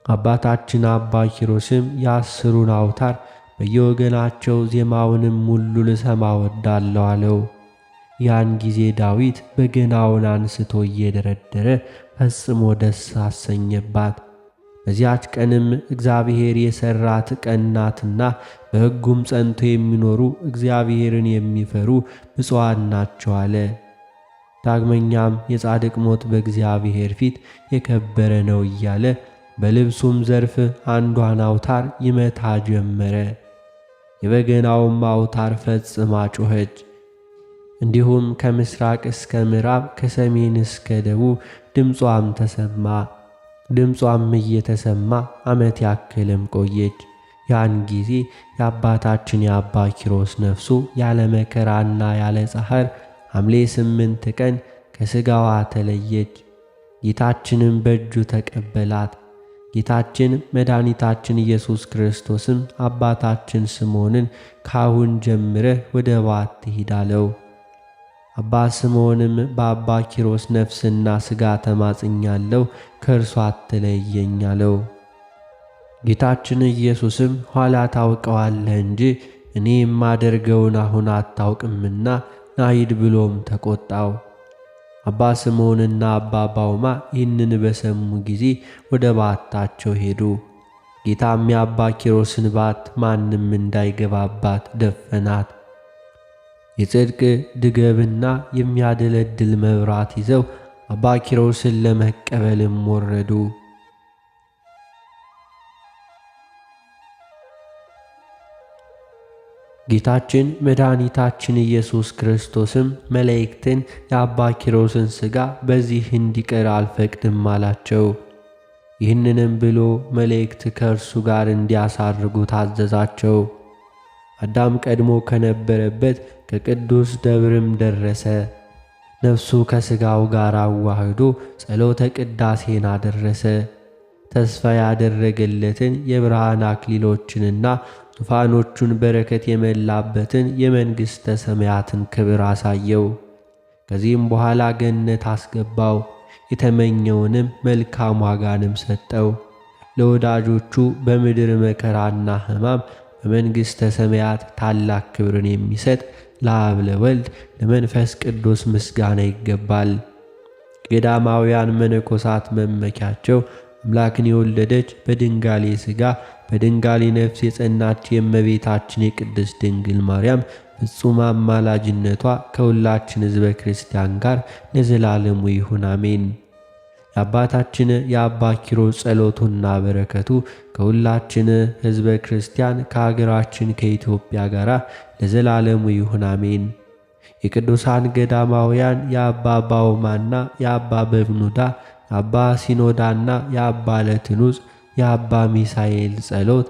S1: አባታችን አባ ኪሮስም የአስሩን አውታር በየወገናቸው ዜማውንም ሁሉ ልሰማ ወዳለሁ አለው። ያን ጊዜ ዳዊት በገናውን አንስቶ እየደረደረ ፈጽሞ ደስ አሰኘባት። በዚያች ቀንም እግዚአብሔር የሠራት ቀን ናትና በሕጉም ጸንቶ የሚኖሩ እግዚአብሔርን የሚፈሩ ብፁዓን ናቸው አለ። ዳግመኛም የጻድቅ ሞት በእግዚአብሔር ፊት የከበረ ነው እያለ በልብሱም ዘርፍ አንዷን አውታር ይመታ ጀመረ። የበገናውም አውታር ፈጽማ ጮኸች። እንዲሁም ከምስራቅ እስከ ምዕራብ ከሰሜን እስከ ደቡብ ድምጿም ተሰማ። ድምጿም እየተሰማ ዓመት ያክልም ቆየች። ያን ጊዜ የአባታችን የአባ ኪሮስ ነፍሱ ያለ መከራና ያለ ጻሕር ሐምሌ 8 ቀን ከሥጋዋ ተለየች። ጌታችንም በእጁ ተቀበላት። ጌታችን መድኃኒታችን ኢየሱስ ክርስቶስም አባታችን ስምዖንን ካሁን ጀምረህ ወደ ባት ሂድ አለው። አባ ስምዖንም በአባ ኪሮስ ነፍስና ሥጋ ተማጽኛለሁ፣ ከእርሷ አትለየኝ አለው። ጌታችን ኢየሱስም ኋላ ታውቀዋለህ እንጂ እኔ የማደርገውን አሁን አታውቅምና ና ሂድ ብሎም ተቆጣው። አባ ስምዖንና አባ ባውማ ይህንን በሰሙ ጊዜ ወደ ባታቸው ሄዱ። ጌታም የአባ ኪሮስን ባት ማንም እንዳይገባባት ደፈናት። የጽድቅ ድገብና የሚያደለድል መብራት ይዘው አባ ኪሮስን ለመቀበልም ወረዱ። ጌታችን መድኃኒታችን ኢየሱስ ክርስቶስም መላእክትን የአባ ኪሮስን ሥጋ በዚህ እንዲቀር አልፈቅድም አላቸው። ይህንንም ብሎ መላእክት ከእርሱ ጋር እንዲያሳርጉ ታዘዛቸው። አዳም ቀድሞ ከነበረበት ከቅዱስ ደብርም ደረሰ። ነፍሱ ከሥጋው ጋር አዋህዶ ጸሎተ ቅዳሴን አደረሰ። ተስፋ ያደረገለትን የብርሃን አክሊሎችንና ዙፋኖቹን በረከት የመላበትን የመንግሥተ ሰማያትን ክብር አሳየው። ከዚህም በኋላ ገነት አስገባው። የተመኘውንም መልካም ዋጋንም ሰጠው። ለወዳጆቹ በምድር መከራና ሕማም በመንግሥተ ሰማያት ታላቅ ክብርን የሚሰጥ ለአብ ለወልድ ለመንፈስ ቅዱስ ምስጋና ይገባል። ገዳማውያን መነኮሳት መመኪያቸው አምላክን የወለደች በድንጋሌ ሥጋ በድንጋሌ ነፍስ የጸናች የእመቤታችን የቅድስት ድንግል ማርያም ፍጹም አማላጅነቷ ከሁላችን ሕዝበ ክርስቲያን ጋር ለዘላለሙ ይሁን አሜን። የአባታችን የአባ ኪሮስ ጸሎቱና በረከቱ ከሁላችን ሕዝበ ክርስቲያን ከአገራችን ከኢትዮጵያ ጋር ለዘላለሙ ይሁን አሜን። የቅዱሳን ገዳማውያን የአባ ባውማና የአባ በብኑዳ የአባ ሲኖዳና የአባ ለትኑስ የአባ ሚሳኤል ጸሎት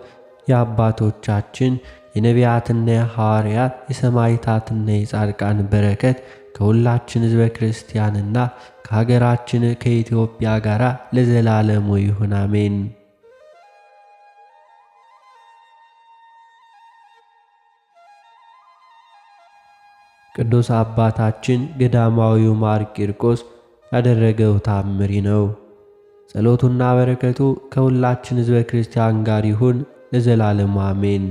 S1: የአባቶቻችን የነቢያትና የሐዋርያት የሰማዕታትና የጻድቃን በረከት ከሁላችን ሕዝበ ክርስቲያንና ከሀገራችን ከኢትዮጵያ ጋር ለዘላለሙ ይሁን አሜን። ቅዱስ አባታችን ገዳማዊው ማር ቂርቆስ ያደረገው ታምሪ ነው። ጸሎቱና በረከቱ ከሁላችን ሕዝበ ክርስቲያን ጋር ይሁን ለዘላለሙ አሜን።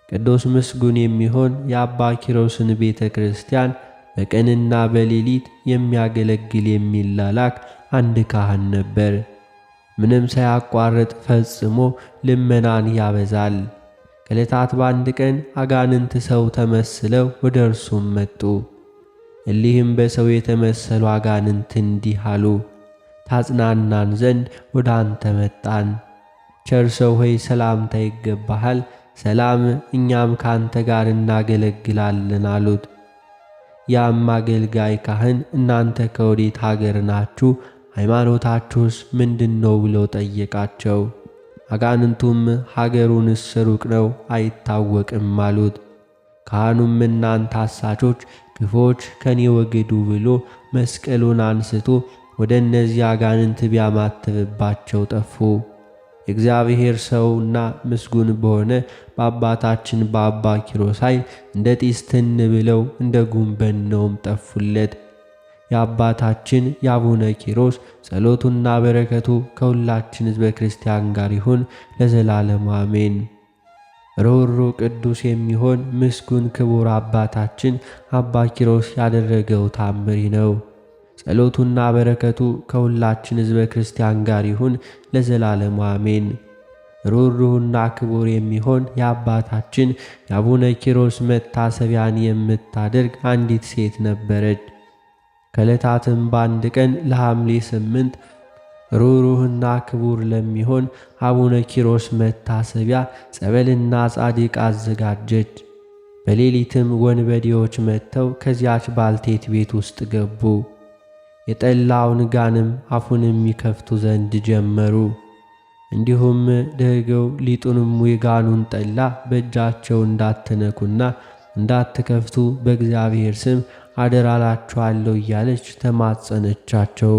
S1: ቅዱስ ምስጉን የሚሆን የአባ ኪሮስን ቤተ ክርስቲያን በቀንና በሌሊት የሚያገለግል የሚላላክ አንድ ካህን ነበር። ምንም ሳያቋርጥ ፈጽሞ ልመናን ያበዛል። ከዕለታት በአንድ ቀን አጋንንት ሰው ተመስለው ወደ እርሱም መጡ። እሊህም በሰው የተመሰሉ አጋንንት እንዲህ አሉ፣ ታጽናናን ዘንድ ወደ አንተ መጣን። ቸር ሰው ሆይ ሰላምታ ይገባሃል፣ ሰላም እኛም ካንተ ጋር እናገለግላለን አሉት። ያም አገልጋይ ካህን እናንተ ከወዴት ሀገር ናችሁ? ሃይማኖታችሁስ ምንድነው? ብለው ጠየቃቸው። አጋንንቱም ሀገሩንስ ሩቅ ነው አይታወቅም አሉት። ካህኑም እናንተ አሳቾች ክፎች ከኔ ወግዱ ብሎ መስቀሉን አንስቶ ወደ እነዚህ አጋንንት ቢያማትብባቸው ጠፉ። የእግዚአብሔር ሰውና ምስጉን በሆነ በአባታችን በአባ ኪሮስ ኃይል እንደ ጢስ ትን ብለው እንደ ጉንበነውም ጠፉለት። የአባታችን የአቡነ ኪሮስ ጸሎቱና በረከቱ ከሁላችን ሕዝበ ክርስቲያን ጋር ይሁን ለዘላለሙ አሜን። ሩሩ ቅዱስ የሚሆን ምስጉን ክቡር አባታችን አባ ኪሮስ ያደረገው ታምሪ ነው። ጸሎቱና በረከቱ ከሁላችን ሕዝበ ክርስቲያን ጋር ይሁን ለዘላለሙ አሜን። ሩሩና ክቡር የሚሆን የአባታችን የአቡነ ኪሮስ መታሰቢያን የምታደርግ አንዲት ሴት ነበረች። ከዕለታትም በአንድ ቀን ለሐምሌ 8 ሩህሩህና ክቡር ለሚሆን አቡነ ኪሮስ መታሰቢያ ጸበልና ጻድቅ አዘጋጀች። በሌሊትም ወንበዴዎች መጥተው ከዚያች ባልቴት ቤት ውስጥ ገቡ። የጠላውን ጋንም አፉንም ይከፍቱ ዘንድ ጀመሩ። እንዲሁም ደገው ሊጡንም የጋኑን ጠላ በእጃቸው እንዳትነኩና እንዳትከፍቱ በእግዚአብሔር ስም አደራላችኋለሁ እያለች ተማጸነቻቸው።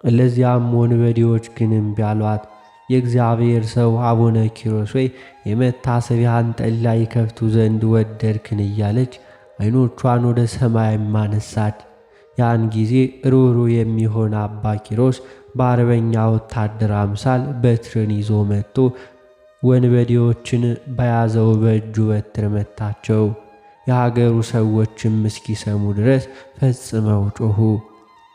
S1: እለዚያም ወንበዴዎች ግን እምቢ አሏት። የእግዚአብሔር ሰው አቡነ ኪሮስ ሆይ የመታሰቢያን ጠላ ይከፍቱ ዘንድ ወደድክን እያለች ዓይኖቿን ወደ ሰማይ ማነሳች። ያን ጊዜ ሩህሩህ የሚሆን አባ ኪሮስ በአርበኛ ወታደር አምሳል በትርን ይዞ መጥቶ ወንበዴዎችን በያዘው በእጁ በትር መታቸው። የሀገሩ ሰዎችም እስኪሰሙ ድረስ ፈጽመው ጮኹ።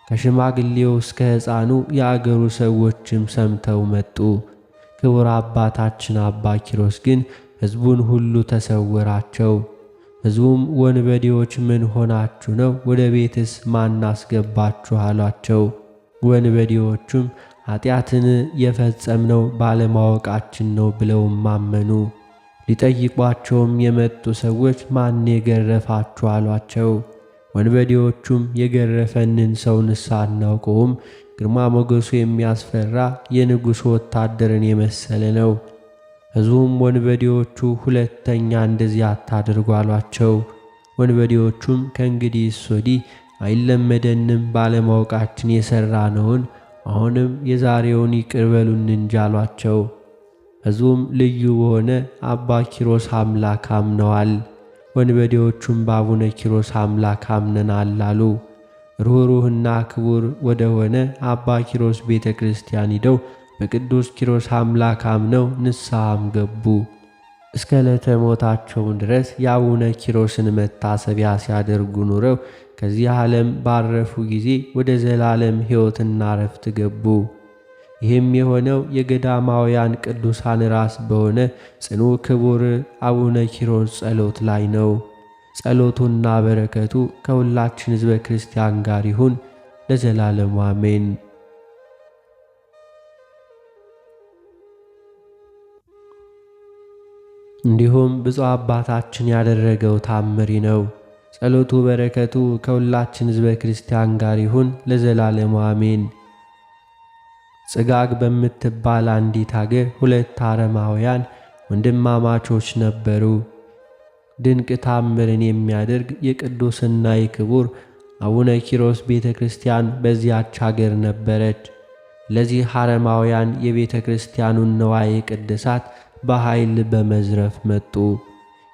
S1: ከሽማግሌው እስከ ሕፃኑ የአገሩ ሰዎችም ሰምተው መጡ። ክቡር አባታችን አባ ኪሮስ ግን ሕዝቡን ሁሉ ተሰወራቸው። ሕዝቡም ወንበዴዎች ምን ሆናችሁ ነው? ወደ ቤትስ ማን አስገባችሁ? አሏቸው። ወንበዴዎቹም ኃጢአትን የፈጸምነው ባለማወቃችን ነው ብለው ማመኑ። ሊጠይቋቸውም የመጡ ሰዎች ማን የገረፋችሁ? አሏቸው። ወንበዴዎቹም የገረፈንን ሰው ንስሐ አናውቀውም፣ ግርማ ሞገሱ የሚያስፈራ የንጉሥ ወታደርን የመሰለ ነው። ሕዝቡም ወንበዴዎቹ ሁለተኛ እንደዚህ አታድርጉ አሏቸው። ወንበዴዎቹም ከእንግዲህስ ወዲህ አይለመደንም፣ ባለማወቃችን የሠራነውን አሁንም የዛሬውን ይቅር በሉን እንጂ አሏቸው። ሕዝቡም ልዩ በሆነ አባ ኪሮስ አምላክ አምነዋል። ወንበዴዎቹም በአቡነ ኪሮስ አምላክ አምነናል አሉ። ሩህሩህና ክቡር ወደ ሆነ አባ ኪሮስ ቤተ ክርስቲያን ሂደው በቅዱስ ኪሮስ አምላክ አምነው ንስሐም ገቡ። እስከ ዕለተ ሞታቸውም ድረስ የአቡነ ኪሮስን መታሰቢያ ሲያደርጉ ኑረው ከዚህ ዓለም ባረፉ ጊዜ ወደ ዘላለም ሕይወትና ረፍት ገቡ። ይህም የሆነው የገዳማውያን ቅዱሳን ራስ በሆነ ጽኑ ክቡር አቡነ ኪሮስ ጸሎት ላይ ነው። ጸሎቱና በረከቱ ከሁላችን ሕዝበ ክርስቲያን ጋር ይሁን ለዘላለሙ አሜን። እንዲሁም ብፁዕ አባታችን ያደረገው ታምሪ ነው። ጸሎቱ በረከቱ ከሁላችን ሕዝበ ክርስቲያን ጋር ይሁን ለዘላለሙ አሜን። ጽጋግ በምትባል አንዲት አገር ሁለት አረማውያን ወንድማማቾች ነበሩ። ድንቅ ታምርን የሚያደርግ የቅዱስና የክቡር አቡነ ኪሮስ ቤተ ክርስቲያን በዚያች አገር ነበረች። ለዚህ አረማውያን የቤተ ክርስቲያኑን ንዋየ ቅድሳት በኃይል በመዝረፍ መጡ።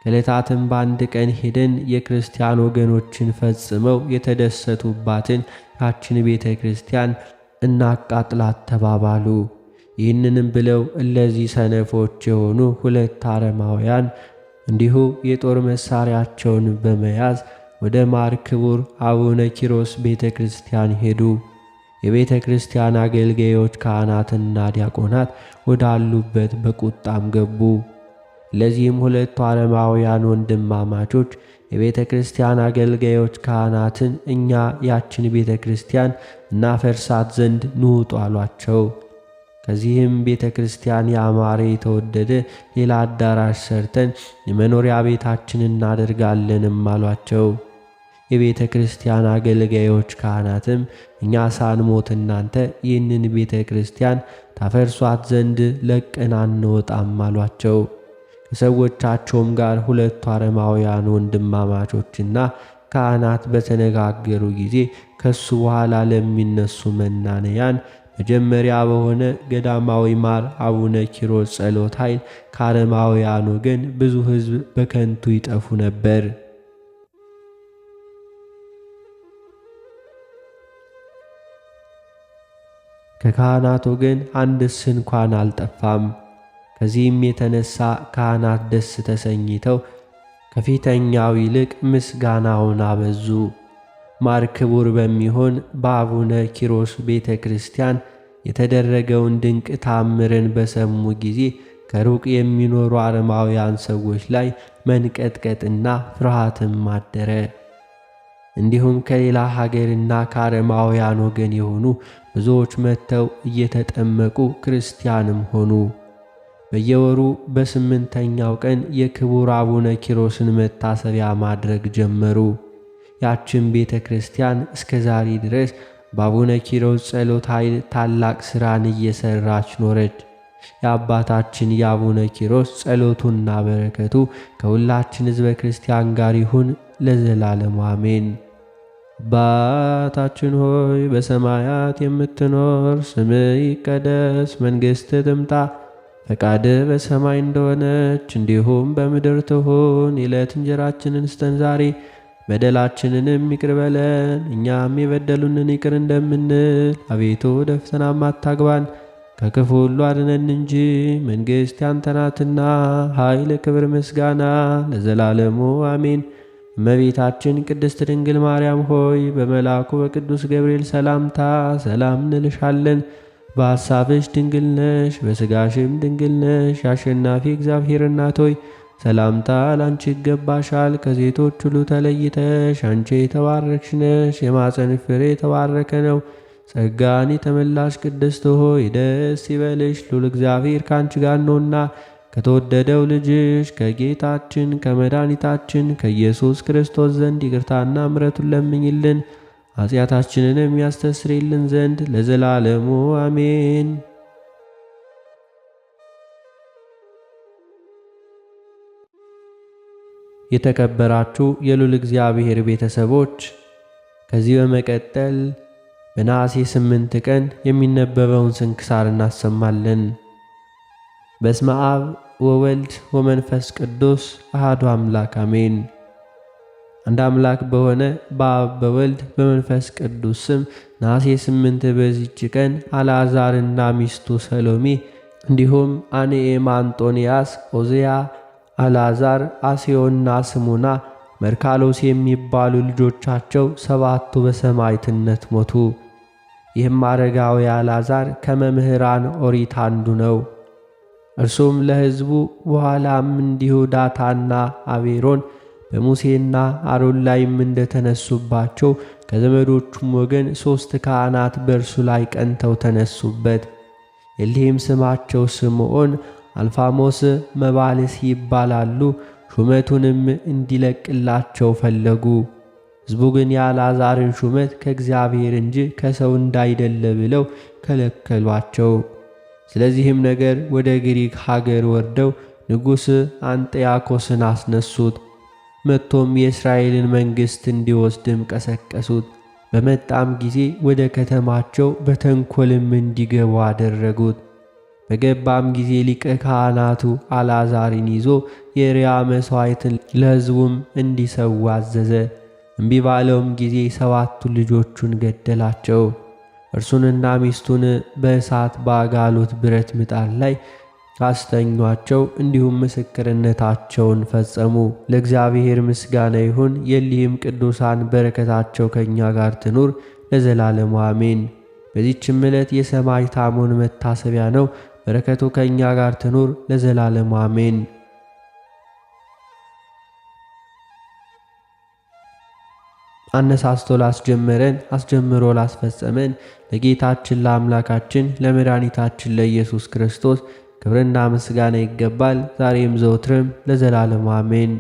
S1: ከዕለታትም በአንድ ቀን ሄደን የክርስቲያን ወገኖችን ፈጽመው የተደሰቱባትን ያችን ቤተ ክርስቲያን እናቃጥላት ተባባሉ። ይህንንም ብለው እለዚህ ሰነፎች የሆኑ ሁለት አረማውያን እንዲሁ የጦር መሳሪያቸውን በመያዝ ወደ ማር ክቡር አቡነ ኪሮስ ቤተ ክርስቲያን ሄዱ። የቤተ ክርስቲያን አገልጋዮች ካህናትና ዲያቆናት ወዳሉበት በቁጣም ገቡ። ለዚህም ሁለቱ አረማውያን ወንድማማቾች የቤተ ክርስቲያን አገልጋዮች ካህናትን እኛ ያችን ቤተ ክርስቲያን እናፈርሳት ዘንድ ንውጡ አሏቸው። ከዚህም ቤተ ክርስቲያን ያማረ የተወደደ ሌላ አዳራሽ ሰርተን የመኖሪያ ቤታችን እናደርጋለንም አሏቸው። የቤተ ክርስቲያን አገልጋዮች ካህናትም እኛ ሳንሞት እናንተ ይህንን ቤተ ክርስቲያን ታፈርሷት ዘንድ ለቀን አንወጣም አሏቸው። ከሰዎቻቸውም ጋር ሁለቱ አረማውያን ወንድማማቾችና ካህናት በተነጋገሩ ጊዜ ከሱ በኋላ ለሚነሱ መናንያን መጀመሪያ በሆነ ገዳማዊ ማር አቡነ ኪሮስ ጸሎት ኃይል ከአረማውያን ወገን ብዙ ሕዝብ በከንቱ ይጠፉ ነበር። ከካህናት ወገን አንድስ እንኳን አልጠፋም። ከዚህም የተነሳ ካህናት ደስ ተሰኝተው ከፊተኛው ይልቅ ምስጋናውን አበዙ። ማር ክቡር በሚሆን በአቡነ ኪሮስ ቤተ ክርስቲያን የተደረገውን ድንቅ ታምርን በሰሙ ጊዜ ከሩቅ የሚኖሩ አረማውያን ሰዎች ላይ መንቀጥቀጥና ፍርሃትም አደረ። እንዲሁም ከሌላ ሀገርና ከአረማውያን ወገን የሆኑ ብዙዎች መጥተው እየተጠመቁ ክርስቲያንም ሆኑ። በየወሩ በ8ኛው ቀን የክቡር አቡነ ኪሮስን መታሰቢያ ማድረግ ጀመሩ። ያችን ቤተ ክርስቲያን እስከ ዛሬ ድረስ በአቡነ ኪሮስ ጸሎት ኃይል ታላቅ ሥራን እየሠራች ኖረች። የአባታችን የአቡነ ኪሮስ ጸሎቱና በረከቱ ከሁላችን ሕዝበ ክርስቲያን ጋር ይሁን ለዘላለሙ አሜን። አባታችን ሆይ በሰማያት የምትኖር፣ ስምህ ይቀደስ፣ መንግሥትህ ትምጣ፣ ፈቃድህ በሰማይ እንደሆነች እንዲሁም በምድር ትሁን። የዕለት እንጀራችንን ስጠን ዛሬ፣ በደላችንንም ይቅር በለን እኛም የበደሉንን ይቅር እንደምንል። አቤቱ ወደ ፈተናም አታግባን ከክፉ ሁሉ አድነን እንጂ መንግሥት ያንተ ናትና፣ ኃይል፣ ክብር፣ ምስጋና ለዘላለሙ አሜን። እመቤታችን ቅድስት ድንግል ማርያም ሆይ በመልአኩ በቅዱስ ገብርኤል ሰላምታ ሰላም እንልሻለን። በሐሳብሽ ድንግል ነሽ፣ በሥጋሽም ድንግል ነሽ። የአሸናፊ እግዚአብሔር እናት ሆይ ሰላምታ ላንቺ ይገባሻል። ከሴቶች ሁሉ ተለይተሽ አንቺ የተባረክሽ ነሽ፣ የማኅፀንሽ ፍሬ የተባረከ ነው። ጸጋን የተመላሽ ቅድስት ሆይ ደስ ይበልሽ፣ ሉል እግዚአብሔር ካንቺ ጋር ነውና ከተወደደው ልጅሽ ከጌታችን ከመድኃኒታችን ከኢየሱስ ክርስቶስ ዘንድ ይቅርታና ምሕረቱን ለምኝልን ኃጢአታችንንም የሚያስተሰርይልን ዘንድ ለዘላለሙ አሜን። የተከበራችሁ የሉል እግዚአብሔር ቤተሰቦች ከዚህ በመቀጠል በነሐሴ 8 ቀን የሚነበበውን ስንክሳር እናሰማለን። በስመ አብ ወወልድ ወመንፈስ ቅዱስ አሐዱ አምላክ አሜን። አንድ አምላክ በሆነ በአብ በወልድ በመንፈስ ቅዱስ ስም ነሐሴ 8 በዚች ቀን አልዓዛርና ሚስቱ ሰሎሜ እንዲሁም አንኤም፣ አንጦንያስ፣ ኦዝያ፣ አልዓዛር፣ አስዮና ስሙና መርካሎስ የሚባሉ ልጆቻቸው 7ቱ በሰማዕትነት ሞቱ። ይህም አረጋዊ አልዓዛር ከመምህራን ኦሪት አንዱ ነው። እርሱም ለሕዝቡ በኋላም እንዲሁ ዳታና አቤሮን በሙሴና አሮን ላይም እንደተነሱባቸው ከዘመዶቹም ወገን 3 ካህናት በእርሱ ላይ ቀንተው ተነሱበት። እሊህም ስማቸው ስምዖን፣ አልፋሞስ፣ መባልስ ይባላሉ። ሹመቱንም እንዲለቅላቸው ፈለጉ። ሕዝቡ ግን የአልዓዛርን ሹመት ከእግዚአብሔር እንጂ ከሰው እንዳይደለ ብለው ከለከሏቸው። ስለዚህም ነገር ወደ ግሪክ ሀገር ወርደው ንጉሥ አንጥያኮስን አስነሱት። መጥቶም የእስራኤልን መንግሥት እንዲወስድም ቀሰቀሱት። በመጣም ጊዜ ወደ ከተማቸው በተንኰልም እንዲገቡ አደረጉት። በገባም ጊዜ ሊቀ ካህናቱ አልዓዛርን ይዞ የሪያ መሥዋዕትን ለሕዝቡም እንዲሰዋ አዘዘ። እምቢ ባለውም ጊዜ 7ቱ ልጆቹን ገደላቸው። እርሱንና ሚስቱን በእሳት በአጋሉት ብረት ምጣድ ላይ አስተኟቸው። እንዲሁም ምስክርነታቸውን ፈጸሙ። ለእግዚአብሔር ምስጋና ይሁን። የሊህም ቅዱሳን በረከታቸው ከእኛ ጋር ትኑር ለዘላለሙ አሜን። በዚህችም ዕለት የሰማዕት አሞን መታሰቢያ ነው። በረከቱ ከእኛ ጋር ትኑር ለዘላለሙ አሜን። አነሳስቶ ላስጀመረን አስጀምሮ ላስፈጸመን ለጌታችን ለአምላካችን ለመድኃኒታችን ለኢየሱስ ክርስቶስ ክብርና ምስጋና ይገባል፣ ዛሬም ዘወትርም ለዘላለሙ አሜን።